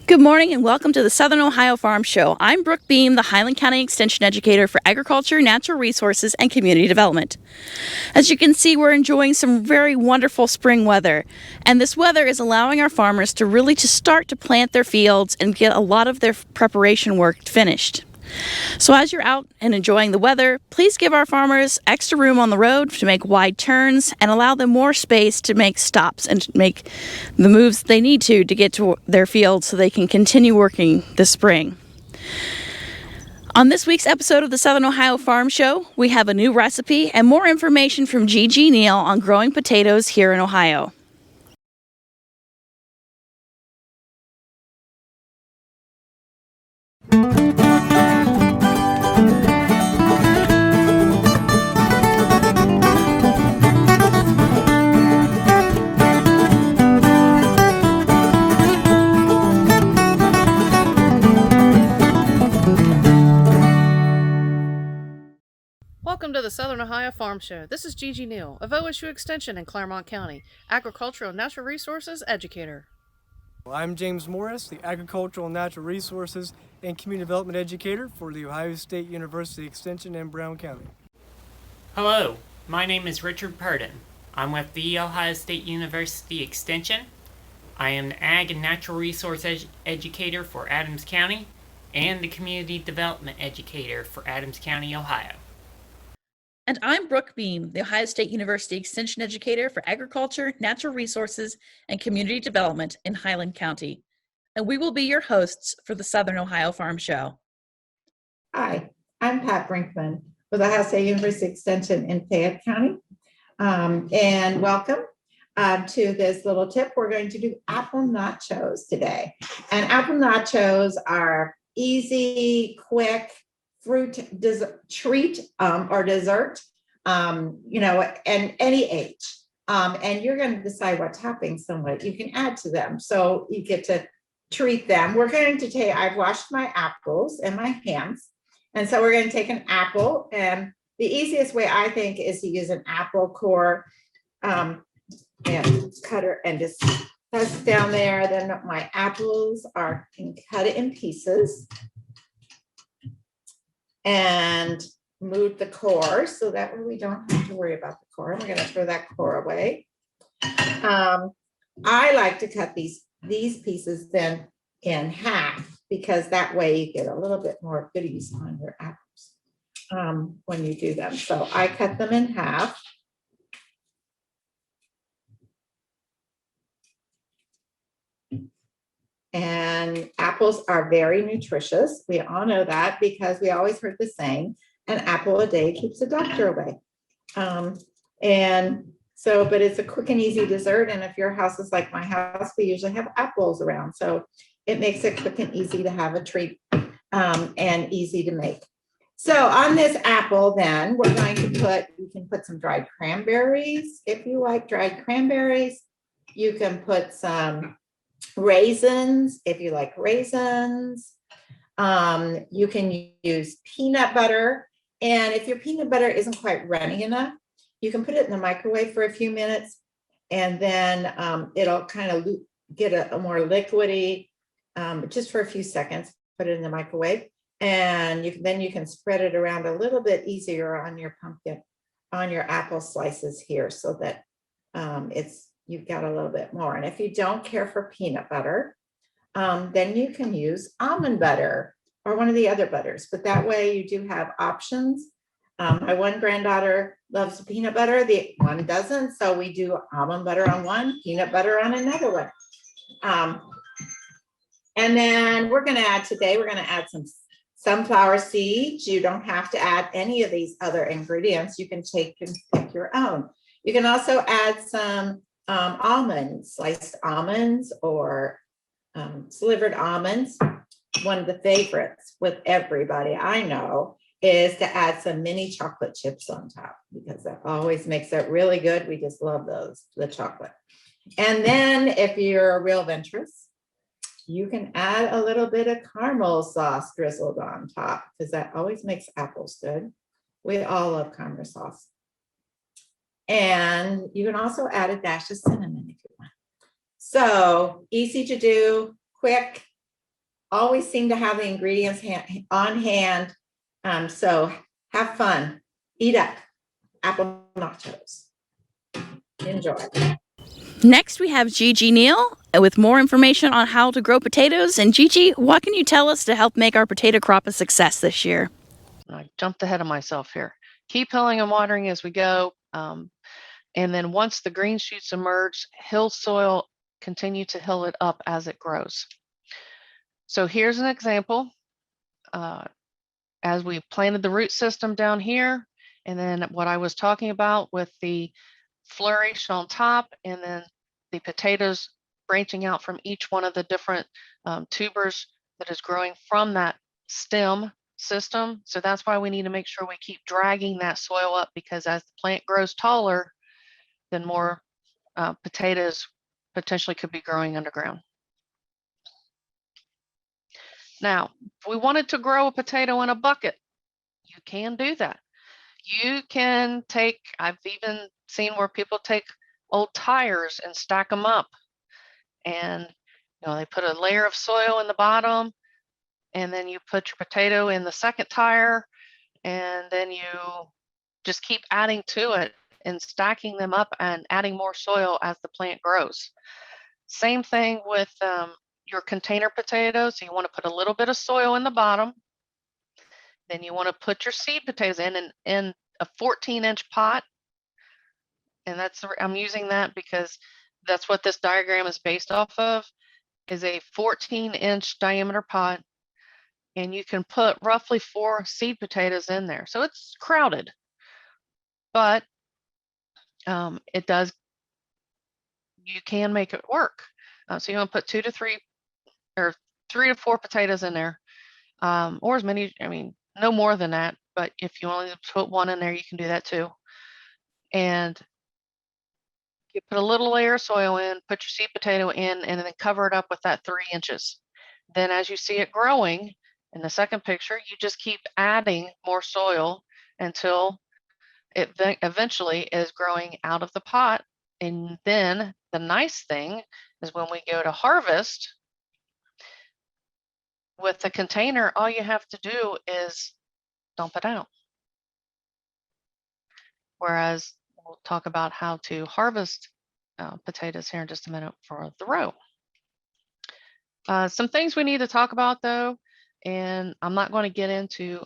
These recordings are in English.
Good morning and welcome to the Southern Ohio Farm Show. I'm Brooke Beam, the Highland County Extension Educator for Agriculture, Natural Resources, and Community Development. As you can see, we're enjoying some very wonderful spring weather, and this weather is allowing our farmers to really start to plant their fields and get a lot of their preparation work finished. So as you're out and enjoying the weather, please give our farmers extra room on the road to make wide turns and allow them more space to make stops and make the moves they need to get to their fields so they can continue working this spring. On this week's episode of the Southern Ohio Farm Show, we have a new recipe and more information from Gigi Neal on growing potatoes here in Ohio. Welcome to the Southern Ohio Farm Show. This is Gigi Neal of OSU Extension in Claremont County, Agricultural and Natural Resources Educator. I'm James Morris, the Agricultural and Natural Resources and Community Development Educator for the Ohio State University Extension in Brown County. Hello, my name is Richard Purdon. I'm with the Ohio State University Extension. I am the Ag and Natural Resource Educator for Adams County and the Community Development Educator for Adams County, Ohio. And I'm Brooke Beam, the Ohio State University Extension Educator for Agriculture, Natural Resources, and Community Development in Highland County. And we will be your hosts for the Southern Ohio Farm Show. Hi, I'm Pat Brinkman with Ohio State University Extension in Fayette County. And welcome to this little tip. We're going to do apple nachos today. And apple nachos are easy, quick, fruit treat or dessert, and any age. And you're going to decide what toppings you can add to them. So you get to treat them. We're going to take, I've washed my apples and my hands. And so we're going to take an apple, and the easiest way I think is to use an apple core and cutter and just press down there. Then my apples can cut it in pieces. And move the core so that way we don't have to worry about the core. We're going to throw that core away. I like to cut these pieces then in half because that way you get a little bit more goodies on your apples when you do them. So I cut them in half. And apples are very nutritious. We all know that because we always heard the saying, an apple a day keeps the doctor away. But it's a quick and easy dessert. And if your house is like my house, we usually have apples around. So it makes it quick and easy to have a treat and easy to make. So on this apple, then we're going to you can put some dried cranberries. If you like dried cranberries, you can put some raisins if you like raisins. You can use peanut butter, and if your peanut butter isn't quite runny enough, you can put it in the microwave for a few minutes, and then it'll kind of get a more liquidy just for a few seconds. Put it in the microwave, and then you can spread it around a little bit easier on your apple slices here, so that you've got a little bit more. And if you don't care for peanut butter, then you can use almond butter or one of the other butters. But that way you do have options. My one granddaughter loves peanut butter, the one doesn't. So we do almond butter on one, peanut butter on another one. And then we're going to add some sunflower seeds. You don't have to add any of these other ingredients. You can take and pick your own. You can also add some almonds, sliced almonds or slivered almonds. One of the favorites with everybody I know is to add some mini chocolate chips on top because that always makes it really good. We just love the chocolate. And then if you're a real adventurous, you can add a little bit of caramel sauce drizzled on top because that always makes apples good. We all love caramel sauce. And you can also add a dash of cinnamon if you want. So easy to do, quick, always seem to have the ingredients on hand. So have fun, eat up apple nachos. Enjoy. Next, we have Gigi Neal with more information on how to grow potatoes. And Gigi, what can you tell us to help make our potato crop a success this year? I jumped ahead of myself here. Keep hilling and watering as we go. And then once the green shoots emerge, hill soil, continue to hill it up as it grows. So here's an example. As we planted the root system down here, and then what I was talking about with the flourish on top, and then the potatoes branching out from each one of the different tubers that is growing from that stem system. So that's why we need to make sure we keep dragging that soil up, because as the plant grows taller, then more potatoes potentially could be growing underground. Now, if we wanted to grow a potato in a bucket, you can do that. You can take, I've even seen where people take old tires and stack them up. And they put a layer of soil in the bottom, and then you put your potato in the second tire, and then you just keep adding to it and stacking them up and adding more soil as the plant grows. Same thing with your container potatoes. So you want to put a little bit of soil in the bottom. Then you want to put your seed potatoes in a 14-inch pot. And I'm using that because that's what this diagram is based off of, is a 14-inch diameter pot. And you can put roughly 4 seed potatoes in there. So it's crowded, but you can make it work. So you want to put 2 to 3 or 3 to 4 potatoes in there, or as many, no more than that. But if you only put 1 in there, you can do that too. And you put a little layer of soil in, put your seed potato in, and then cover it up with that 3 inches. Then as you see it growing in the second picture, you just keep adding more soil until it eventually is growing out of the pot. And then the nice thing is when we go to harvest with the container, all you have to do is dump it out. Whereas we'll talk about how to harvest potatoes here in just a minute for the row. Some things we need to talk about though, and I'm not going to get into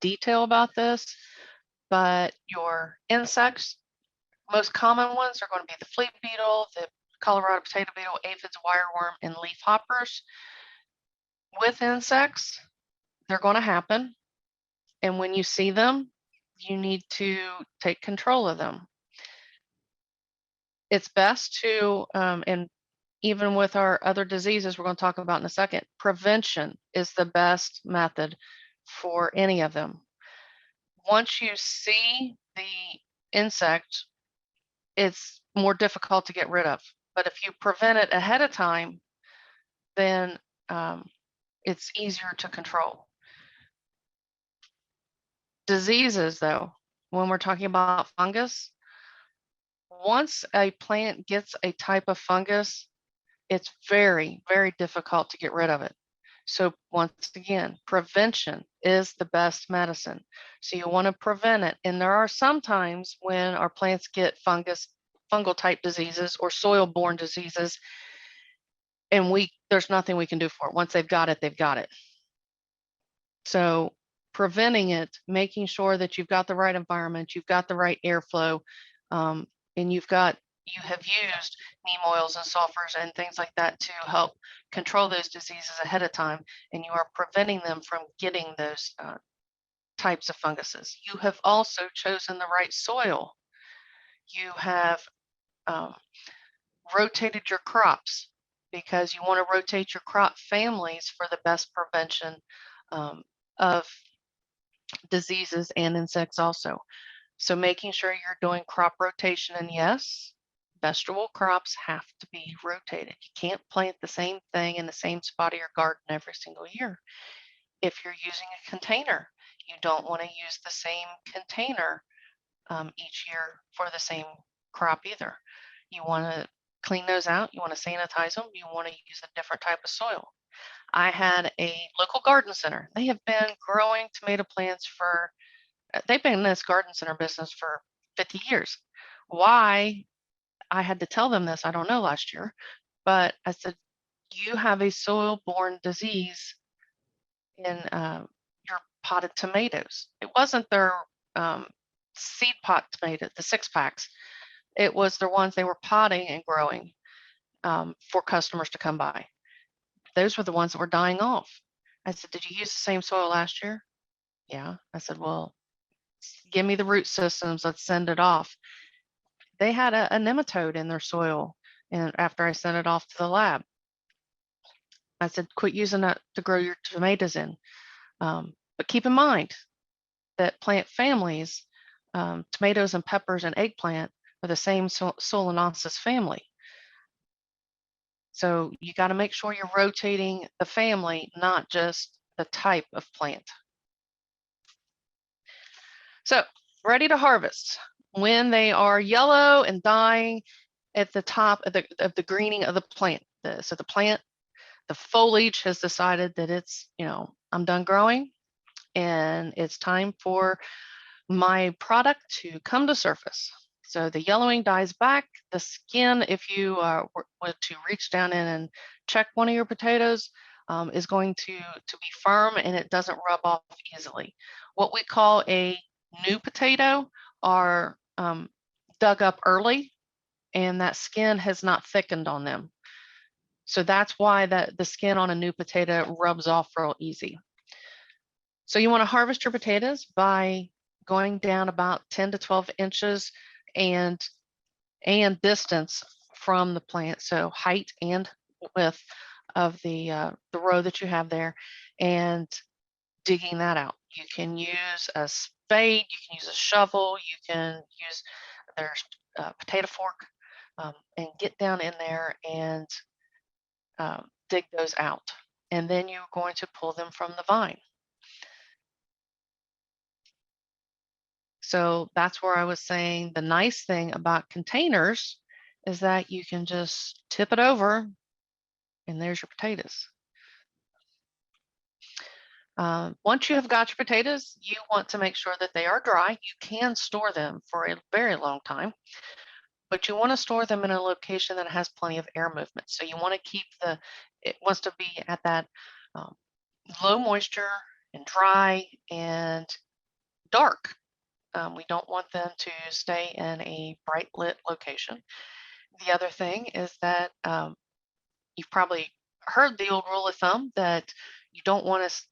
detail about this, but your insects, most common ones are going to be the fleet beetle, the Colorado potato beetle, aphids, wireworm, and leaf hoppers. With insects, they're going to happen. And when you see them, you need to take control of them. It's best to, and even with our other diseases we're going to talk about in a second, prevention is the best method for any of them. Once you see the insect, it's more difficult to get rid of. But if you prevent it ahead of time, then it's easier to control. Diseases, though, when we're talking about fungus, once a plant gets a type of fungus, it's very, very difficult to get rid of it. So once again, prevention is the best medicine. So you want to prevent it. And there are some times when our plants get fungal type diseases or soil-borne diseases, and there's nothing we can do for it. Once they've got it, they've got it. So preventing it, making sure that you've got the right environment, you've got the right airflow, and you have used neem oils and sulfurs and things like that to help control those diseases ahead of time, and you are preventing them from getting those types of funguses. You have also chosen the right soil. You have rotated your crops, because you want to rotate your crop families for the best prevention of diseases and insects also. So making sure you're doing crop rotation, and yes, vegetable crops have to be rotated. You can't plant the same thing in the same spot of your garden every single year. If you're using a container, you don't want to use the same container each year for the same crop either. You want to clean those out. You want to sanitize them. You want to use a different type of soil. I had a local garden center. They have been growing tomato plants they've been in this garden center business for 50 years. Why I had to tell them this, I don't know last year, but I said, you have a soil-borne disease in your potted tomatoes. It wasn't their seed pot tomato, the 6-packs. It was the ones they were potting and growing for customers to come by. Those were the ones that were dying off. I said, did you use the same soil last year? Yeah. I said, well, give me the root systems. Let's send it off. They had a nematode in their soil. And after I sent it off to the lab, I said, quit using that to grow your tomatoes in. But keep in mind that plant families, tomatoes and peppers and eggplant, are the same Solanaceae family. So you got to make sure you're rotating the family, not just the type of plant. So ready to harvest. When they are yellow and dying at the top of the greening of the plant. So the plant, the foliage has decided that it's, I'm done growing and it's time for my product to come to surface. So the yellowing dies back. The skin, if you were to reach down in and check one of your potatoes, is going to be firm and it doesn't rub off easily. What we call a new potato are dug up early and that skin has not thickened on them. So that's why the skin on a new potato rubs off real easy. So you want to harvest your potatoes by going down about 10 to 12 inches and distance from the plant. So height and width of the row that you have there, and digging that out. You can use a spade, you can use a shovel, you can use there's a potato fork, and get down in there and dig those out. And then you're going to pull them from the vine. So that's where I was saying the nice thing about containers is that you can just tip it over and there's your potatoes. Once you have got your potatoes, you want to make sure that they are dry. You can store them for a very long time, but you want to store them in a location that has plenty of air movement. So you want to keep it wants to be at that low moisture and dry and dark. We don't want them to stay in a bright lit location. The other thing is that you've probably heard the old rule of thumb that you don't want to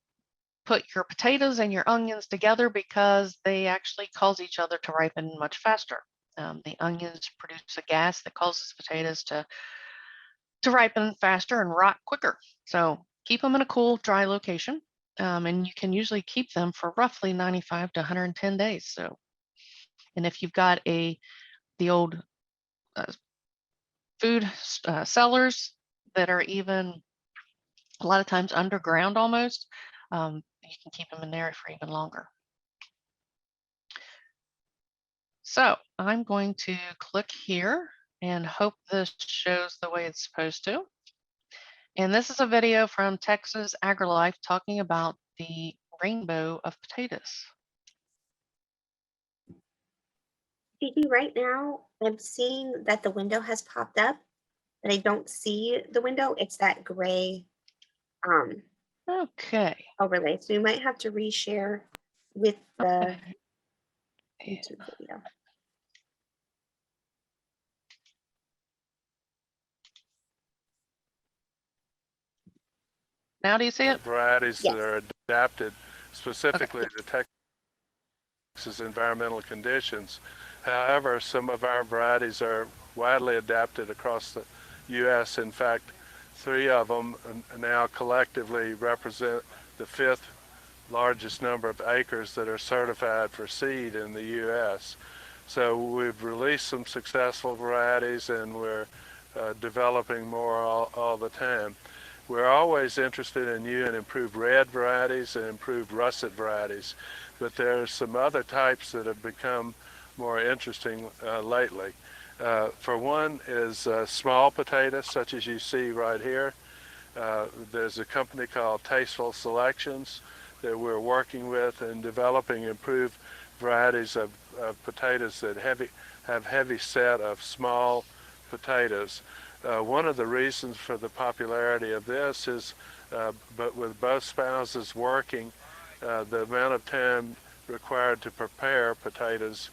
put your potatoes and your onions together because they actually cause each other to ripen much faster. The onions produce a gas that causes potatoes to ripen faster and rot quicker. So keep them in a cool, dry location. And you can usually keep them for roughly 95 to 110 days. So, and if you've got the old food cellars that are even a lot of times underground almost, you can keep them in there for even longer. So I'm going to click here and hope this shows the way it's supposed to. And this is a video from Texas AgriLife talking about the rainbow of potatoes. Gigi, right now I'm seeing that the window has popped up, but I don't see the window. It's that gray Okay. overlay. So you might have to reshare with the YouTube video. Now do you see it? Varieties Yes. that are adapted specifically to Texas environmental conditions. However, some of our varieties are widely adapted across the U.S. In fact, 3 of them now collectively represent the 5th largest number of acres that are certified for seed in the U.S. So we've released some successful varieties and we're developing more all the time. We're always interested in new and improved red varieties and improved russet varieties, but there are some other types that have become more interesting lately. For one is small potatoes, such as you see right here. There's a company called Tasteful Selections that we're working with and developing improved varieties of potatoes that have heavy set of small potatoes. One of the reasons for the popularity of this is, but with both spouses working, the amount of time required to prepare potatoes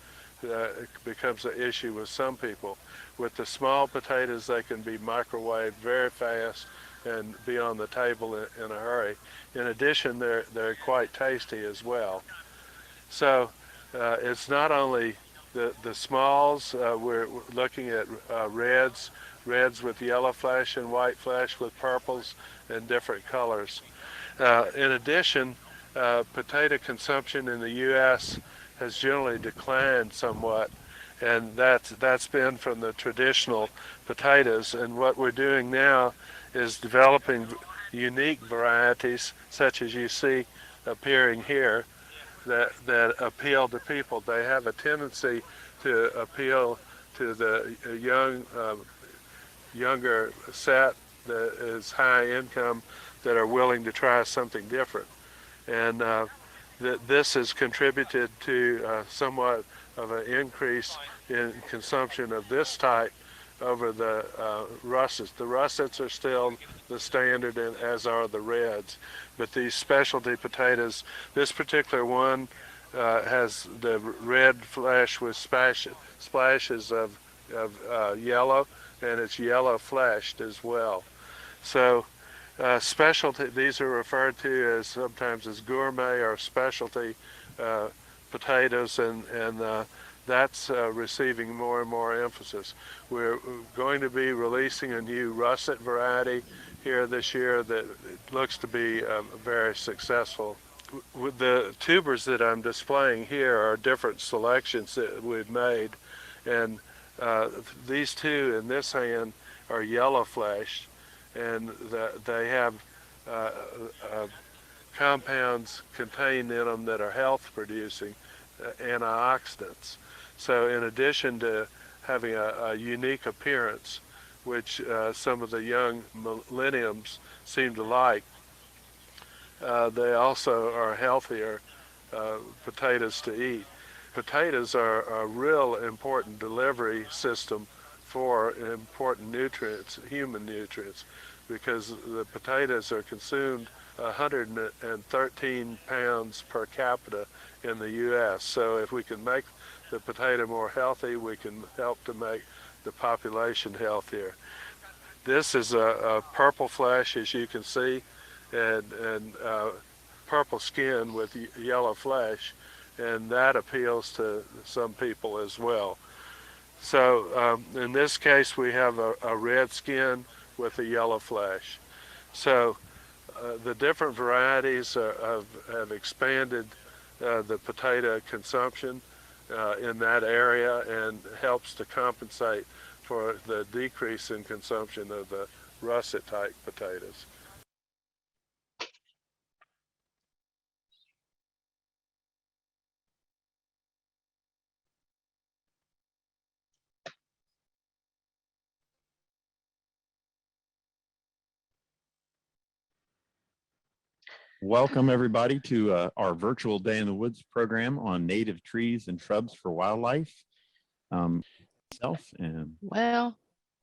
becomes an issue with some people. With the small potatoes, they can be microwaved very fast and be on the table in a hurry. In addition, they're quite tasty as well. So it's not only the smalls. We're looking at reds with yellow flesh and white flesh with purples and different colors. In addition, potato consumption in the U.S. has generally declined somewhat, and that's been from the traditional potatoes. And what we're doing now is developing unique varieties, such as you see appearing here, that appeal to people. They have a tendency to appeal to the younger set that is high income, that are willing to try something different. And this has contributed to somewhat of an increase in consumption of this type over the russets. The russets are still the standard, and as are the reds. But these specialty potatoes, this particular one has the red flesh with splashes of yellow, and it's yellow fleshed as well. So specialty, these are referred to as sometimes as gourmet or specialty potatoes, and that's receiving more and more emphasis. We're going to be releasing a new russet variety here this year that looks to be very successful. With the tubers that I'm displaying here are different selections that we've made, and these two in this hand are yellow fleshed, and they have compounds contained in them that are health producing, antioxidants. So in addition to having a unique appearance, which some of the young millenniums seem to like, they also are healthier potatoes to eat. Potatoes are a real important delivery system for important nutrients, human nutrients, because the potatoes are consumed 113 pounds per capita in the U.S. So if we can make the potato more healthy, we can help to make the population healthier. This is a purple flesh, as you can see, and purple skin with yellow flesh, and that appeals to some people as well. So in this case, we have a red skin with a yellow flesh. So the different varieties have expanded the potato consumption in that area, and helps to compensate for the decrease in consumption of the russet type potatoes. Welcome everybody to our virtual Day in the Woods program on native trees and shrubs for wildlife. And Well,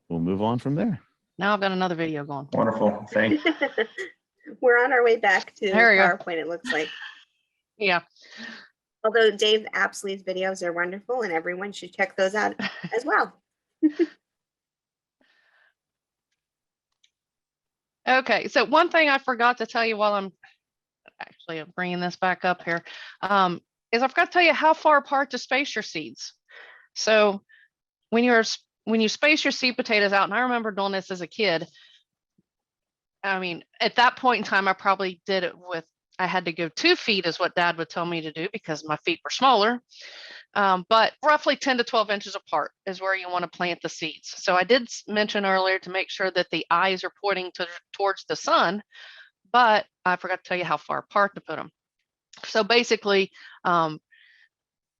we'll move on from there. now I've got another video going. Wonderful. Thank you. We're on our way back to There you go. PowerPoint, it looks like. Yeah. Although Dave Apsley's videos are wonderful and everyone should check those out as well. Okay, so one thing I forgot to tell you while I'm actually bringing this back up here, is I forgot to tell you how far apart to space your seeds. So when you space your seed potatoes out, and I remember doing this as a kid, I mean, at that point in time, I probably did it with, I had to go 2 feet is what Dad would tell me to do because my feet were smaller. But roughly 10 to 12 inches apart is where you want to plant the seeds. So I did mention earlier to make sure that the eyes are pointing towards the sun, but I forgot to tell you how far apart to put them. So basically,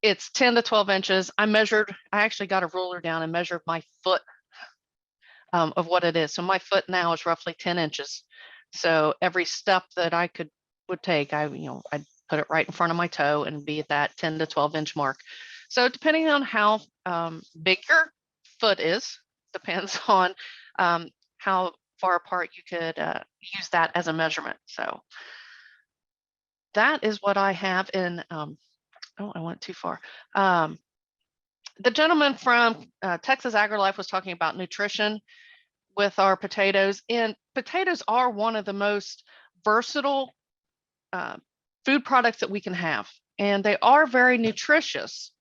it's 10 to 12 inches. I actually got a ruler down and measured my foot. of what it is. So my foot now is roughly 10 inches. So every step that I would take, I'd put it right in front of my toe and be at that 10 to 12 inch mark. So depending on how big your foot is, depends on how far apart you could use that as a measurement. So that is what I have in, oh, I went too far. The gentleman from Texas AgriLife was talking about nutrition with our potatoes, and potatoes are one of the most versatile food products that we can have, and they are very nutritious.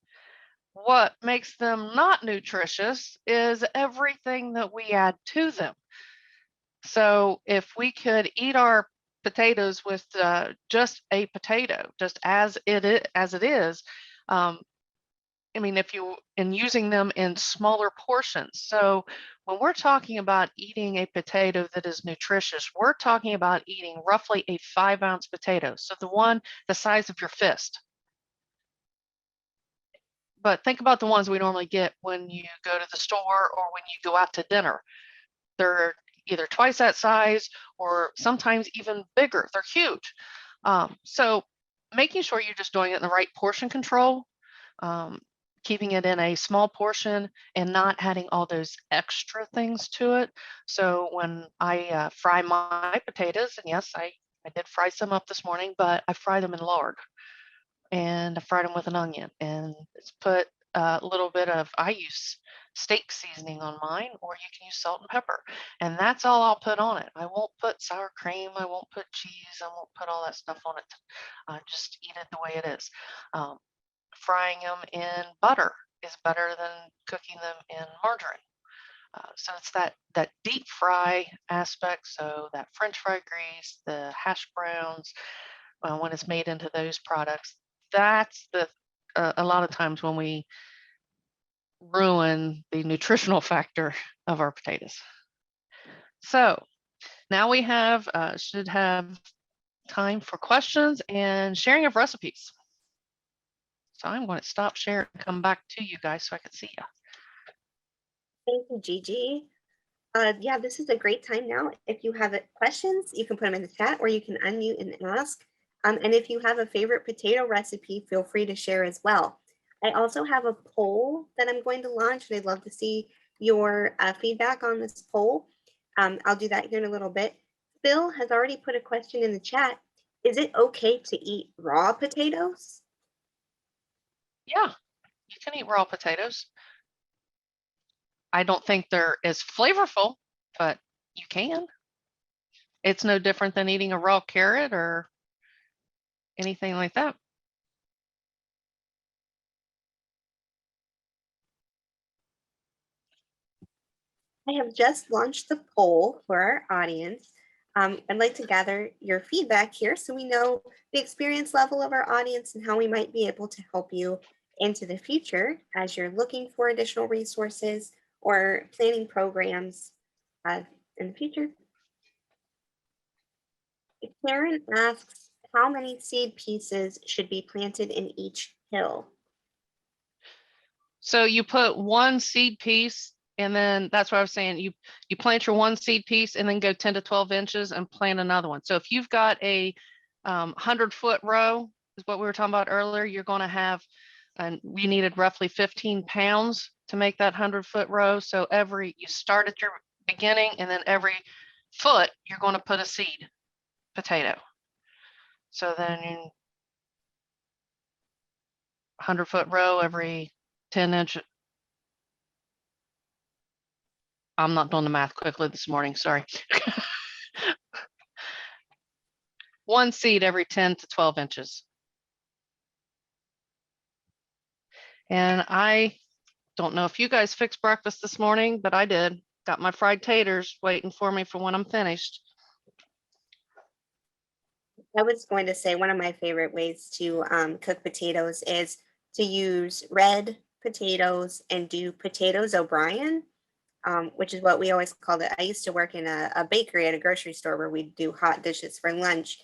What makes them not nutritious is everything that we add to them. So if we could eat our potatoes with just a potato, just as it is, I mean, and using them in smaller portions. So when we're talking about eating a potato that is nutritious, we're talking about eating roughly a 5-ounce potato. So the one the size of your fist. But think about the ones we normally get when you go to the store or when you go out to dinner. They're either twice that size or sometimes even bigger. They're huge. So making sure you're just doing it in the right portion control, keeping it in a small portion and not adding all those extra things to it. So when I fry my potatoes, and yes, I did fry some up this morning, but I fry them in lard, and I fried them with an onion, and it's put a little bit of, I use steak seasoning on mine, or you can use salt and pepper, and that's all I'll put on it. I won't put sour cream, I won't put cheese, I won't put all that stuff on it. Just eat it the way it is. Frying them in butter is better than cooking them in margarine. So it's that deep fry aspect. So that French fry grease, the hash browns, when it's made into those products, that's a lot of times when we ruin the nutritional factor of our potatoes. So now we should have time for questions and sharing of recipes. So I'm going to stop sharing and come back to you guys so I can see you. Thank you, Gigi. Yeah, this is a great time now. If you have questions, you can put them in the chat or you can unmute and ask. And if you have a favorite potato recipe, feel free to share as well. I also have a poll that I'm going to launch, and I'd love to see your feedback on this poll. I'll do that here in a little bit. Bill has already put a question in the chat. Is it okay to eat raw potatoes? Yeah, you can eat raw potatoes. I don't think they're as flavorful, but you can. It's no different than eating a raw carrot or anything like that. I have just launched the poll for our audience. I'd like to gather your feedback here so we know the experience level of our audience and how we might be able to help you into the future as you're looking for additional resources or planning programs in the future. Karen asks, how many seed pieces should be planted in each hill? So you put one seed piece, and then that's what I was saying. You plant your one seed piece and then go 10 to 12 inches and plant another one. So if you've got a 100-foot row, is what we were talking about earlier, you're going to have, and we needed roughly 15 pounds to make that 100-foot row. So you start at your beginning, and then every foot you're going to put a seed potato. So then 100-foot row every 10 inches. I'm not doing the math quickly this morning, sorry. One seed every 10 to 12 inches. And I don't know if you guys fixed breakfast this morning, but I did. Got my fried taters waiting for me for when I'm finished. I was going to say one of my favorite ways to cook potatoes is to use red potatoes and do potatoes O'Brien, which is what we always called it. I used to work in a bakery at a grocery store where we'd do hot dishes for lunch,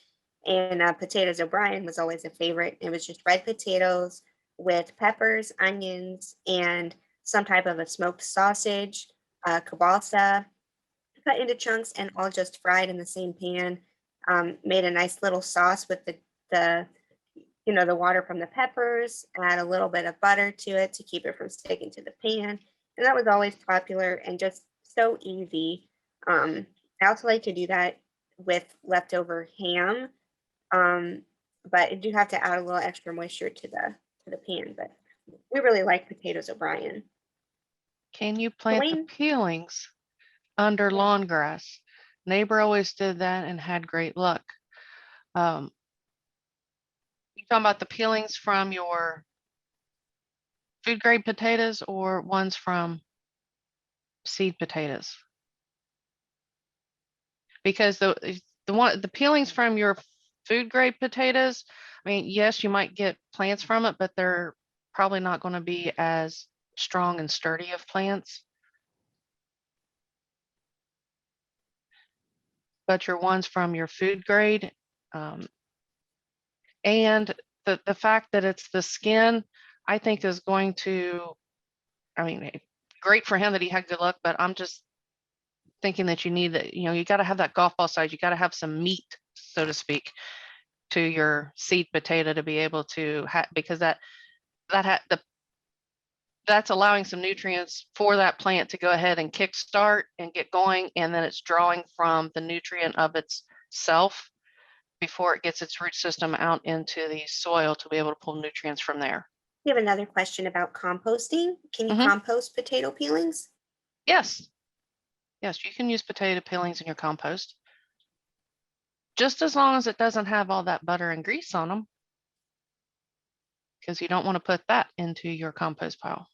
and potatoes O'Brien was always a favorite. It was just red potatoes with peppers, onions, and some type of a smoked sausage, kielbasa, cut into chunks and all just fried in the same pan. Made a nice little sauce with the the water from the peppers, add a little bit of butter to it to keep it from sticking to the pan. And that was always popular and just so easy. I also like to do that with leftover ham. But I do have to add a little extra moisture to the pan, but we really like potatoes O'Brien. Can you plant the Dwayne? peelings under lawn grass? Neighbor always did that and had great luck. You talking about the peelings from your food grade potatoes or ones from seed potatoes? Because the peelings from your food grade potatoes, I mean, yes, you might get plants from it, but they're probably not going to be as strong and sturdy of plants. But your ones from your food grade, and the fact that it's the skin, I think is going to, I mean, great for him that he had good luck, but I'm just thinking that you need that, you got to have that golf ball size. You got to have some meat, so to speak, to your seed potato to be able to have, because that's allowing some nutrients for that plant to go ahead and kickstart and get going, and then it's drawing from the nutrient of itself before it gets its root system out into the soil to be able to pull nutrients from there. We have another question about composting. Can you compost potato peelings? Yes. Yes, you can use potato peelings in your compost. Just as long as it doesn't have all that butter and grease on them, because you don't want to put that into your compost pile.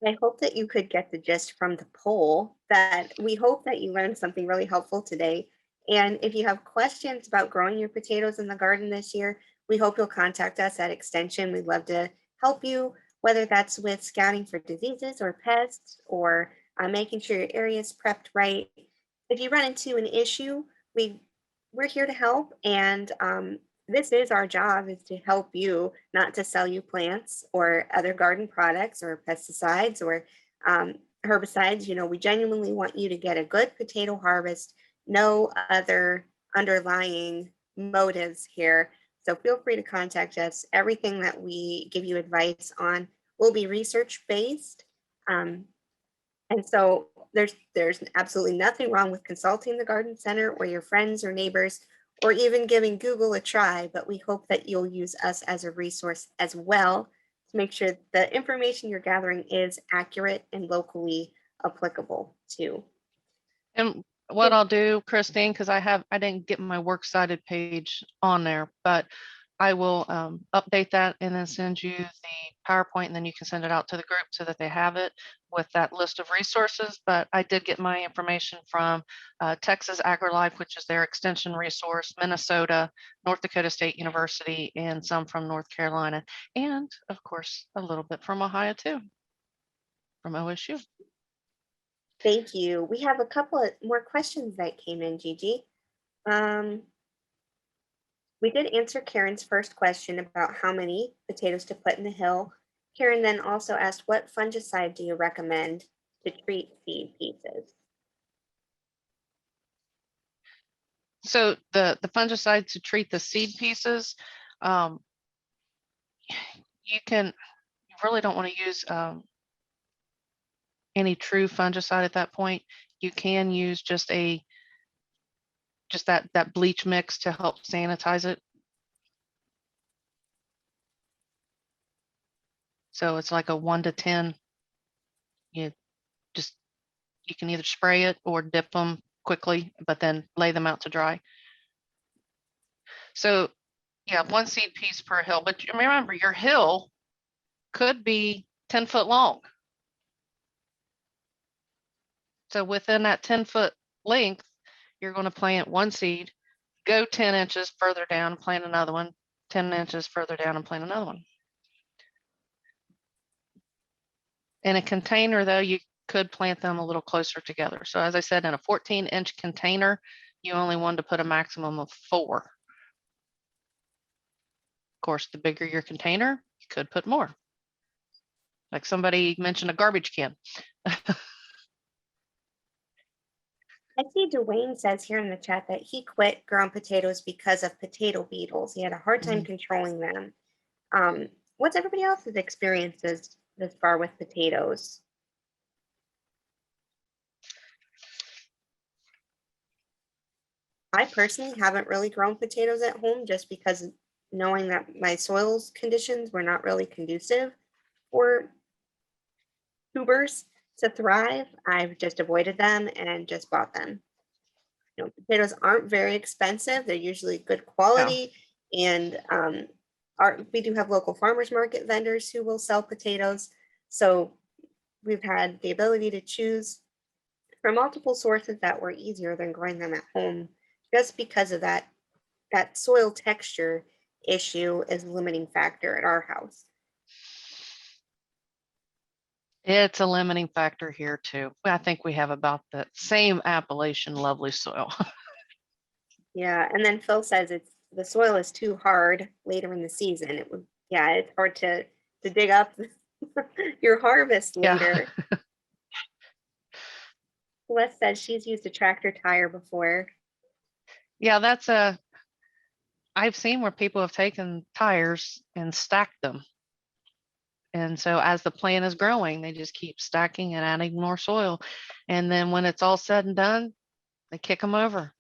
I hope that you could get the gist from the poll. That we hope that you learned something really helpful today. And if you have questions about growing your potatoes in the garden this year, we hope you'll contact us at Extension. We'd love to help you, whether that's with scouting for diseases or pests, or making sure your area is prepped right. If you run into an issue, we're here to help, and this is our job, is to help you, not to sell you plants or other garden products or pesticides or herbicides. We genuinely want you to get a good potato harvest. No other underlying motives here. So feel free to contact us. Everything that we give you advice on will be research-based. And so there's absolutely nothing wrong with consulting the garden center or your friends or neighbors, or even giving Google a try, but we hope that you'll use us as a resource as well to make sure the information you're gathering is accurate and locally applicable too. And what I'll do, Christine, because I didn't get my works cited page on there, but I will update that and then send you the PowerPoint, and then you can send it out to the group so that they have it with that list of resources. But I did get my information from Texas AgriLife, which is their extension resource, Minnesota, North Dakota State University, and some from North Carolina, and of course a little bit from Ohio too, from OSU. Thank you. We have a couple of more questions that came in, Gigi. We did answer Karen's first question about how many potatoes to put in the hill. Karen then also asked, what fungicide do you recommend to treat seed pieces? So the fungicide to treat the seed pieces, you really don't want to use any true fungicide at that point. You can use just that bleach mix to help sanitize it. So it's like a 1 to 10. You can either spray it or dip them quickly, but then lay them out to dry. So yeah, 1 seed piece per hill. But remember, your hill could be 10 foot long. So within that 10-foot length, you're going to plant 1 seed, go 10 inches further down, plant another one, 10 inches further down and plant another one. In a container, though, you could plant them a little closer together. So as I said, in a 14-inch container, you only want to put a maximum of 4. Of course, the bigger your container, you could put more. Like somebody mentioned a garbage can. I see Dwayne says here in the chat that he quit growing potatoes because of potato beetles. He had a hard time controlling them. What's everybody else's experiences this far with potatoes? I personally haven't really grown potatoes at home just because knowing that my soil's conditions were not really conducive for tubers to thrive. I've just avoided them and just bought them. You know, potatoes aren't very expensive. They're usually good quality, and we do have local farmers market vendors who will sell potatoes. So we've had the ability to choose from multiple sources that were easier than growing them at home, just because of that soil texture issue is a limiting factor at our house. It's a limiting factor here too. I think we have about the same Appalachian lovely soil. Yeah, and then Phil says the soil is too hard later in the season. It's hard to dig up your harvest later. Celeste says she's used a tractor tire before. Yeah, I've seen where people have taken tires and stacked them. And so as the plant is growing, they just keep stacking and adding more soil. And then when it's all said and done, they kick them over.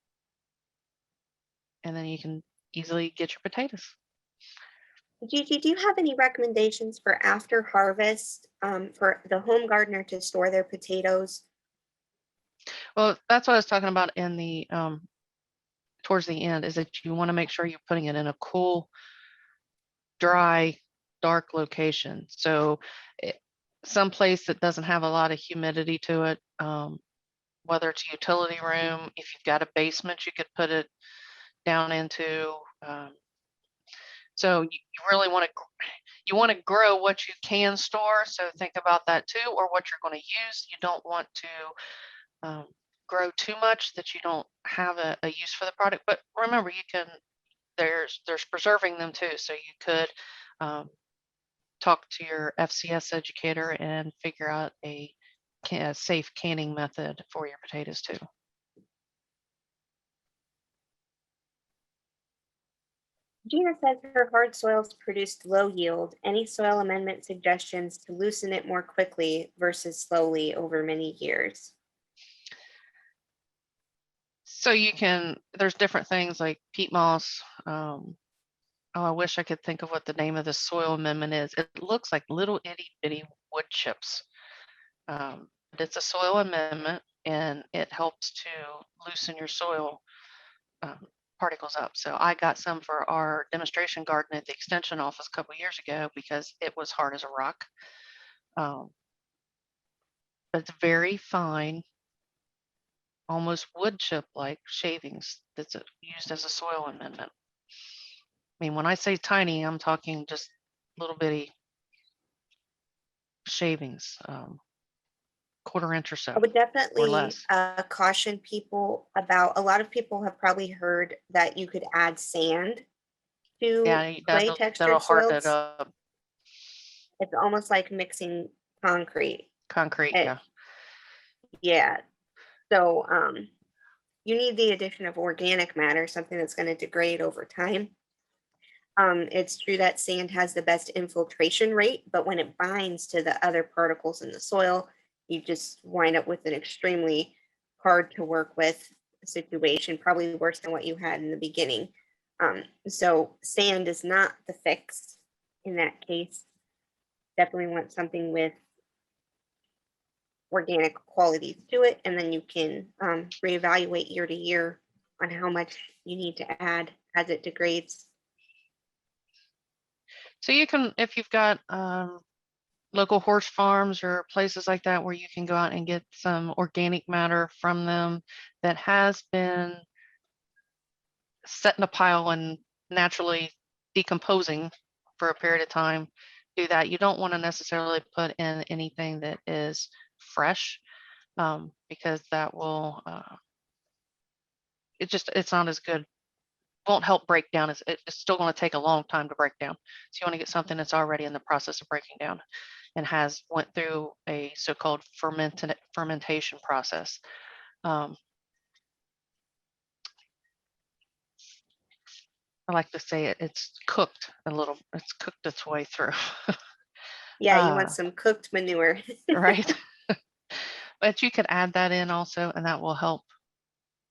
And then you can easily get your potatoes. Gigi, do you have any recommendations for after harvest for the home gardener to store their potatoes? Well, that's what I was talking about in the towards the end, is that you want to make sure you're putting it in a cool, dry, dark location. So some place that doesn't have a lot of humidity to it, whether it's a utility room, if you've got a basement, you could put it down into. So you really want to grow what you can store. So think about that too, or what you're going to use. You don't want to grow too much that you don't have a use for the product. But remember, there's preserving them too. So you could talk to your FCS educator and figure out a safe canning method for your potatoes too. Gina says her hard soils produced low yield. Any soil amendment suggestions to loosen it more quickly versus slowly over many years? So there's different things like peat moss. I wish I could think of what the name of the soil amendment is. It looks like little itty bitty wood chips. But it's a soil amendment, and it helps to loosen your soil particles up. So I got some for our demonstration garden at the extension office a couple of years ago because it was hard as a rock. But it's very fine, almost wood chip like shavings that's used as a soil amendment. I mean, when I say tiny, I'm talking just little bitty shavings, quarter inch or so. I would definitely less. Caution people about, a lot of people have probably heard that you could add sand to clay textured that'll harden soils. it up. It's almost like mixing concrete. Yeah. Yeah. So you need the addition of organic matter, something that's going to degrade over time. It's true that sand has the best infiltration rate, but when it binds to the other particles in the soil, you just wind up with an extremely hard to work with situation, probably worse than what you had in the beginning. So sand is not the fix in that case. Definitely want something with organic qualities to it, and then you can reevaluate year to year on how much you need to add as it degrades. So you can, if you've got local horse farms or places like that where you can go out and get some organic matter from them that has been set in a pile and naturally decomposing for a period of time, do that. You don't want to necessarily put in anything that is fresh, because that will it's not as good, won't help break down. It's still going to take a long time to break down. So you want to get something that's already in the process of breaking down and has went through a so-called fermentation process. I like to say it's cooked a little, it's cooked its way through. Yeah, you Uh, want some cooked manure. right? But you could add that in also, and that will help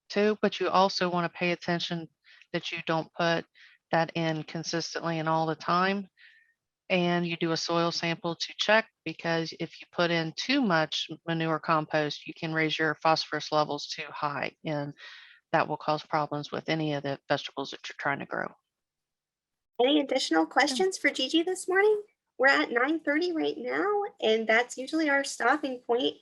too. But you also want to pay attention that you don't put that in consistently and all the time. And you do a soil sample to check, because if you put in too much manure compost, you can raise your phosphorus levels too high, and that will cause problems with any of the vegetables that you're trying to grow. Any additional questions for Gigi this morning? We're at 9:30 right now, and that's usually our stopping point.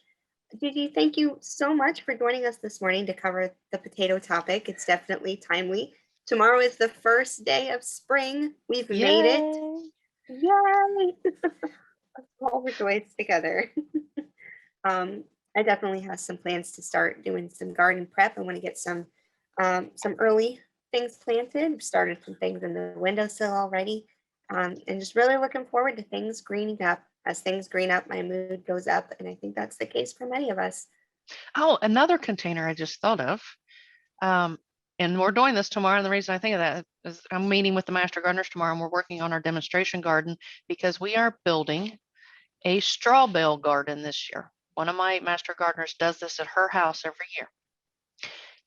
Gigi, thank you so much for joining us this morning to cover the potato topic. It's definitely timely. Tomorrow is the first day of spring. We've made it. Yay! Let's all rejoice together. I definitely have some plans to start doing some garden prep. I want to get some early things planted. I've started some things in the windowsill already, and just really looking forward to things greening up. As things green up, my mood goes up, and I think that's the case for many of us. Oh, another container I just thought of. And we're doing this tomorrow. And the reason I think of that is I'm meeting with the master gardeners tomorrow, and we're working on our demonstration garden, because we are building a straw bale garden this year. One of my master gardeners does this at her house every year.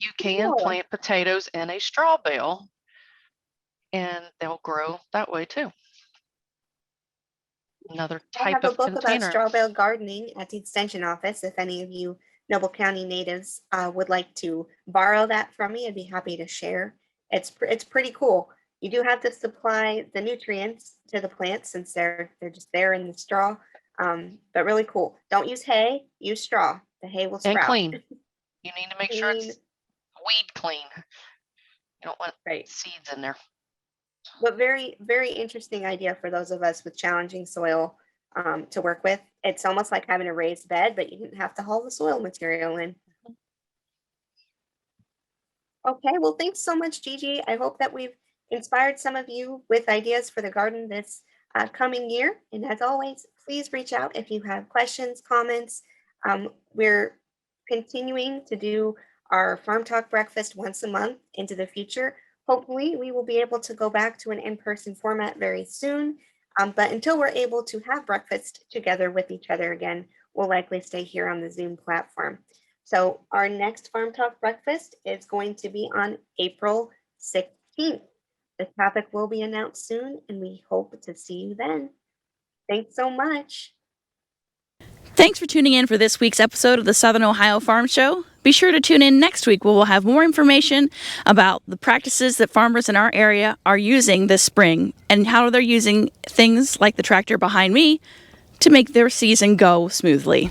You can Cool. plant potatoes in a straw bale, and they'll grow that way too. Another I type have a of book about container. straw bale gardening at the extension office. If any of you Noble County natives would like to borrow that from me, I'd be happy to share. It's pretty cool. You do have to supply the nutrients to the plants since they're just there in the straw. But really cool. Don't use hay, use straw. The hay will sprout. And clean. You need to make sure it's Clean. weed clean. You don't want Right. seeds in there. But very, very interesting idea for those of us with challenging soil to work with. It's almost like having a raised bed, but you didn't have to haul the soil material in. Okay, well, thanks so much, Gigi. I hope that we've inspired some of you with ideas for the garden this coming year. And as always, please reach out if you have questions, comments. We're continuing to do our Farm Talk breakfast once a month into the future. Hopefully, we will be able to go back to an in-person format very soon. But until we're able to have breakfast together with each other again, we'll likely stay here on the Zoom platform. So our next Farm Talk breakfast is going to be on April 16th. The topic will be announced soon, and we hope to see you then. Thanks so much. Thanks for tuning in for this week's episode of the Southern Ohio Farm Show. Be sure to tune in next week where we'll have more information about the practices that farmers in our area are using this spring and how they're using things like the tractor behind me to make their season go smoothly.